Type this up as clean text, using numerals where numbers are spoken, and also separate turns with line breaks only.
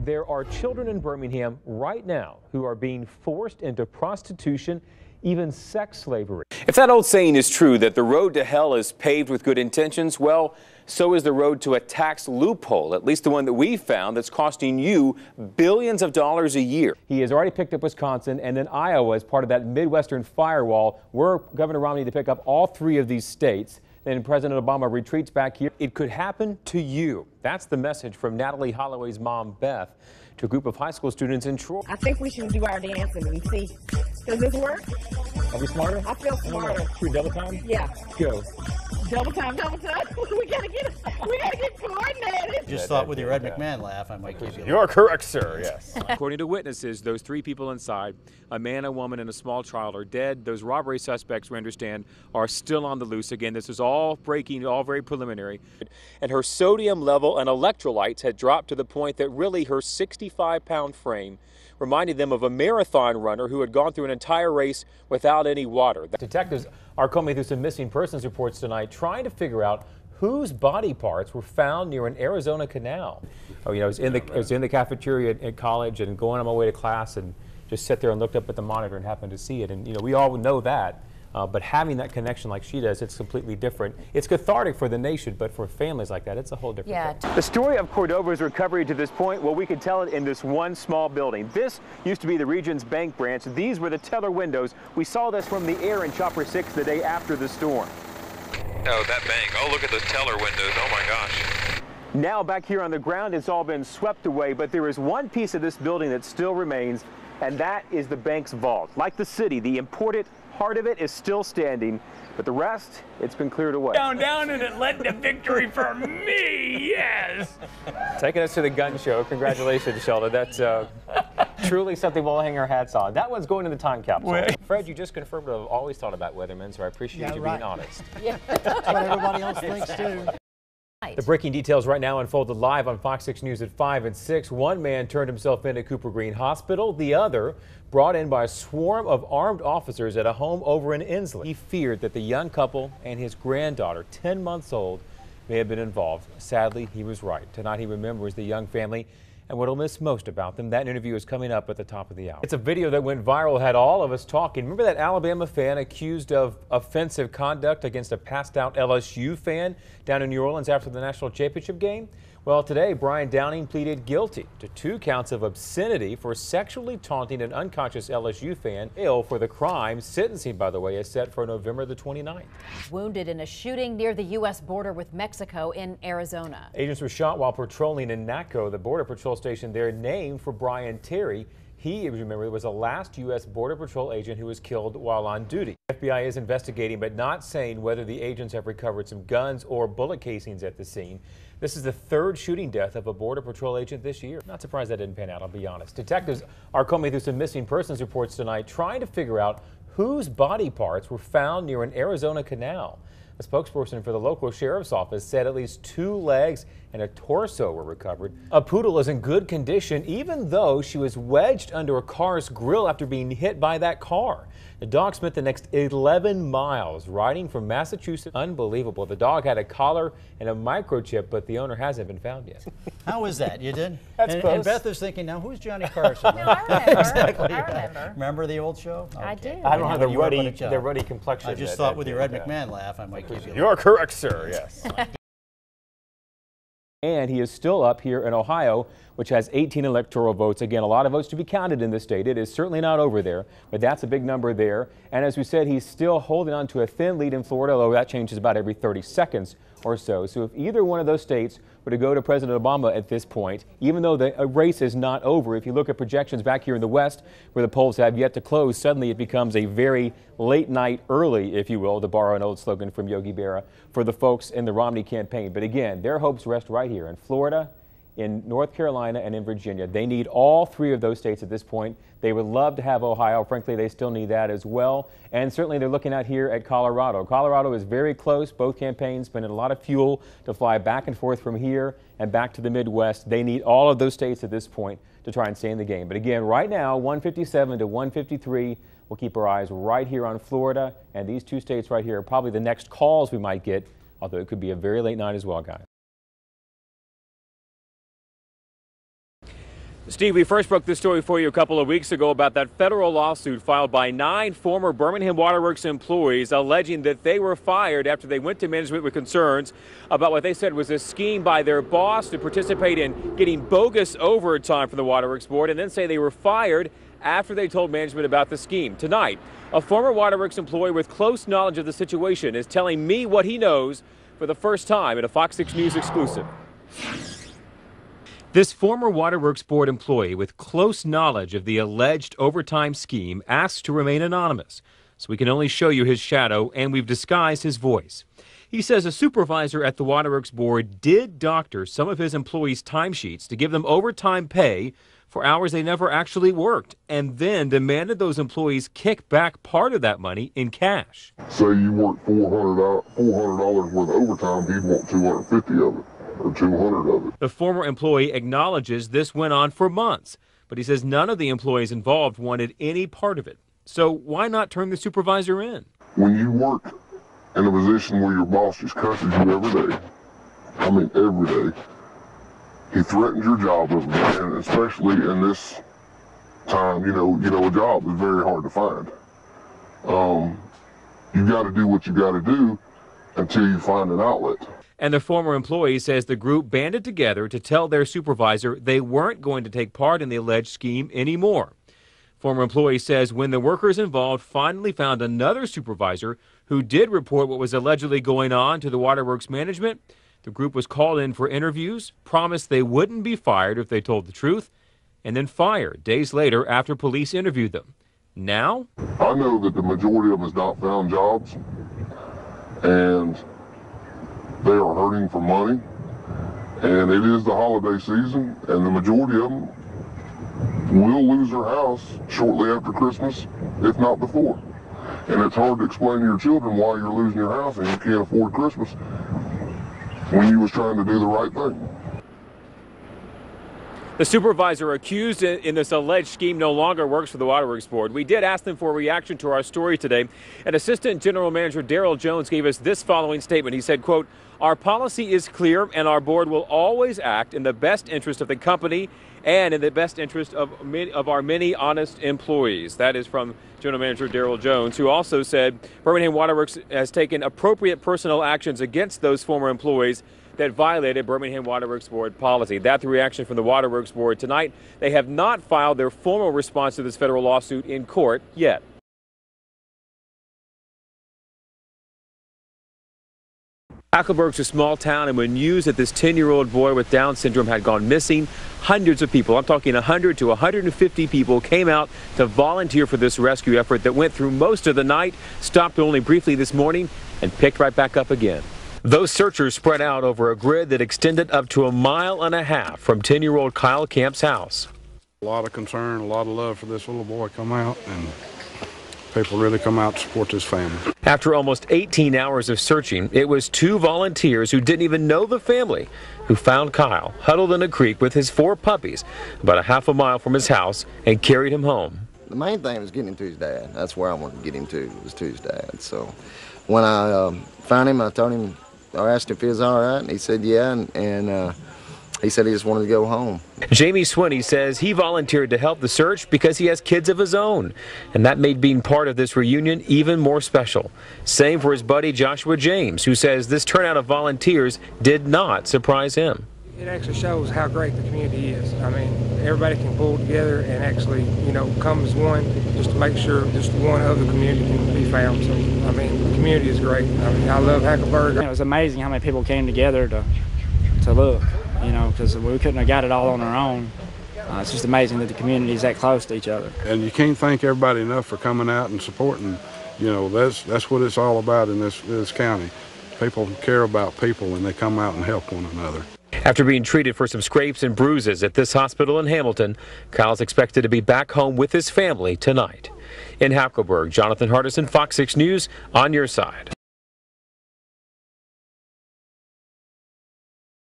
There are children in Birmingham right now who are being forced into prostitution, even sex slavery.
If that old saying is true, that the road to hell is paved with good intentions, well, so is the road to a tax loophole, at least the one that we found, that's costing you billions of dollars a year.
He has already picked up Wisconsin and then Iowa as part of that Midwestern firewall. We're Governor Romney to pick up all three of these states. Then President Obama retreats back here. It could happen to you. That's the message from Natalie Holloway's mom, Beth, to a group of high school students in Troy.
I think we should do our dancing and see. Does this work?
Are we smarter?
I feel smarter.
Should we double time?
Yeah.
Go.
Double time, double time. we gotta get coordinated.
Just thought with your Ed McMahon laugh, I might give you.
You're correct, sir. Yes.
According to witnesses, those three people inside, a man, a woman, and a small child, are dead. Those robbery suspects, we understand, are still on the loose. Again, this is all breaking, all very preliminary. And her sodium level and electrolytes had dropped to the point that really her 65-pound frame reminded them of a marathon runner who had gone through an entire race without any water.
Detectives are combing through some missing persons reports tonight, trying to figure out whose body parts were found near an Arizona canal. Oh, you know, I was in the cafeteria at college and going on my way to class and just sat there and looked up at the monitor and happened to see it. And, you know, we all know that. But having that connection like she does, it's completely different. It's cathartic for the nation, but for families like that, it's a whole different thing.
The story of Cordova's recovery to this point, well, we could tell it in this one small building. This used to be the Regions Bank branch. These were the teller windows. We saw this from the air in Chopper 6 the day after the storm.
Oh, that bank. Oh, look at those teller windows. Oh, my gosh.
Now back here on the ground, it's all been swept away, but there is one piece of this building that still remains, and that is the bank's vault. Like the city, the important heart of it is still standing, but the rest, it's been cleared away.
Down, and it led to victory for me, yes!
Taking us to the gun show. Congratulations, Sheldon. That's truly something we'll hang our hats on. That one's going in the time capsule. Fred, you just confirmed what I've always thought about weathermen, so I appreciate you being honest.
Yeah, that's what everybody else thinks too.
The breaking details right now unfolded live on Fox 6 News at 5 and 6. One man turned himself in at Cooper Green Hospital. The other brought in by a swarm of armed officers at a home over in Inslee. He feared that the young couple and his granddaughter, 10 months old, may have been involved. Sadly, he was right. Tonight he remembers the young family and what he'll miss most about them. That interview is coming up at the top of the hour. It's a video that went viral, had all of us talking. Remember that Alabama fan accused of offensive conduct against a passed out LSU fan down in New Orleans after the national championship game? Well, today, Brian Downing pleaded guilty to 2 counts of obscenity for sexually taunting an unconscious LSU fan. Ill for the crime. Sentencing, by the way, is set for November the 29th.
Wounded in a shooting near the U.S. border with Mexico in Arizona.
Agents were shot while patrolling in Natco, the border patrol station there named for Brian Terry. He, if you remember, was the last U.S. Border Patrol agent who was killed while on duty. The FBI is investigating, but not saying whether the agents have recovered some guns or bullet casings at the scene. This is the 3rd shooting death of a Border Patrol agent this year. Not surprised that didn't pan out, I'll be honest. Detectives are combing through some missing persons reports tonight, trying to figure out whose body parts were found near an Arizona canal. A spokesperson for the local sheriff's office said at least 2 legs and a torso were recovered. A poodle is in good condition, even though she was wedged under a car's grill after being hit by that car. The dog spent the next 11 miles riding from Massachusetts. Unbelievable. The dog had a collar and a microchip, but the owner hasn't been found yet.
How is that? You did?
That's close.
And Beth is thinking, now who's Johnny Carson?
No, I remember.
Exactly.
I remember.
Remember the old show? Okay.
I do.
I don't have
You were
the
on a job.
ruddy complexion.
I just thought with your Ed McMahon laugh, I might give you.
You're correct, sir. Yes. And he is still up here in Ohio, which has 18 electoral votes. Again, a lot of votes to be counted in this state. It is certainly not over there, but that's a big number there. And as we said, he's still holding on to a thin lead in Florida, although that changes about every 30 seconds or so. So if either one of those states were to go to President Obama at this point, even though the race is not over, if you look at projections back here in the West where the polls have yet to close, suddenly it becomes a very late night early, if you will, to borrow an old slogan from Yogi Berra, for the folks in the Romney campaign. But again, their hopes rest right here in Florida, in North Carolina, and in Virginia. They need all 3 of those states at this point. They would love to have Ohio. Frankly, they still need that as well. And certainly they're looking out here at Colorado. Colorado is very close. Both campaigns spending a lot of fuel to fly back and forth from here and back to the Midwest. They need all of those states at this point to try and stay in the game. But again, right now, 157 to 153. We'll keep our eyes right here on Florida. And these 2 states right here are probably the next calls we might get, although it could be a very late night as well, guys.
Steve, we first broke this story for you a couple of weeks ago about that federal lawsuit filed by 9 former Birmingham Waterworks employees alleging that they were fired after they went to management with concerns about what they said was a scheme by their boss to participate in getting bogus overtime from the Waterworks Board, and then say they were fired after they told management about the scheme. Tonight, a former Waterworks employee with close knowledge of the situation is telling me what he knows for the first time in a Fox 6 News exclusive. This former Waterworks Board employee with close knowledge of the alleged overtime scheme asked to remain anonymous, so we can only show you his shadow, and we've disguised his voice. He says a supervisor at the Waterworks Board did doctor some of his employees' timesheets to give them overtime pay for hours they never actually worked, and then demanded those employees kick back part of that money in cash.
Say you work $400 worth of overtime, he'd want 250 of it. Or 200 of it.
The former employee acknowledges this went on for months, but he says none of the employees involved wanted any part of it. So why not turn the supervisor in?
When you work in a position where your boss just cusses you every day, I mean every day, he threatens your job every day, and especially in this time, you know, a job is very hard to find. You got to do what you got to do until you find an outlet.
And the former employee says the group banded together to tell their supervisor they weren't going to take part in the alleged scheme anymore. Former employee says when the workers involved finally found another supervisor who did report what was allegedly going on to the Waterworks management, the group was called in for interviews, promised they wouldn't be fired if they told the truth, and then fired days later after police interviewed them. Now?
I know that the majority of them has not found jobs, and they are hurting for money, and it is the holiday season, and the majority of them will lose their house shortly after Christmas, if not before. And it's hard to explain to your children why you're losing your house and you can't afford Christmas when you was trying to do the right thing.
The supervisor accused in this alleged scheme no longer works for the Waterworks Board. We did ask them for a reaction to our story today, and Assistant General Manager Daryl Jones gave us this following statement. He said, quote, "Our policy is clear and our board will always act in the best interest of the company and in the best interest of our many honest employees." That is from General Manager Daryl Jones, who also said Birmingham Waterworks has taken appropriate personnel actions against those former employees that violated Birmingham Waterworks Board policy. That's the reaction from the Waterworks Board tonight. They have not filed their formal response to this federal lawsuit in court yet. Hackleburg's a small town, and when news that this 10-year-old boy with Down syndrome had gone missing, hundreds of people, I'm talking 100 to 150 people, came out to volunteer for this rescue effort that went through most of the night, stopped only briefly this morning, and picked right back up again. Those searchers spread out over a grid that extended up to 1.5 miles from 10-year-old Kyle Camp's house.
A lot of concern, a lot of love for this little boy come out, and people really come out to support this family.
After almost 18 hours of searching, it was 2 volunteers who didn't even know the family who found Kyle huddled in a creek with his 4 puppies about 1/2 mile from his house and carried him home.
The main thing was getting him to his dad. That's where I wanted to get him to, was to his dad. So when I found him, I told him, I asked him if he was all right, and he said yeah, and he said he just wanted to go home.
Jamie Swinney says he volunteered to help the search because he has kids of his own, and that made being part of this reunion even more special. Same for his buddy Joshua James, who says this turnout of volunteers did not surprise him.
It actually shows how great the community is. I mean, everybody can pull together and actually, come as one, just to make sure just one of the community can be found. So, I mean, the community is great. I mean, I love Hackleburg.
It was amazing how many people came together to look, because we couldn't have got it all on our own. It's just amazing that the community is that close to each other.
And you can't thank everybody enough for coming out and supporting. That's what it's all about in this county. People care about people, and they come out and help one another.
After being treated for some scrapes and bruises at this hospital in Hamilton, Kyle's expected to be back home with his family tonight. In Hackleburg, Jonathan Hardison, Fox 6 News, on your side.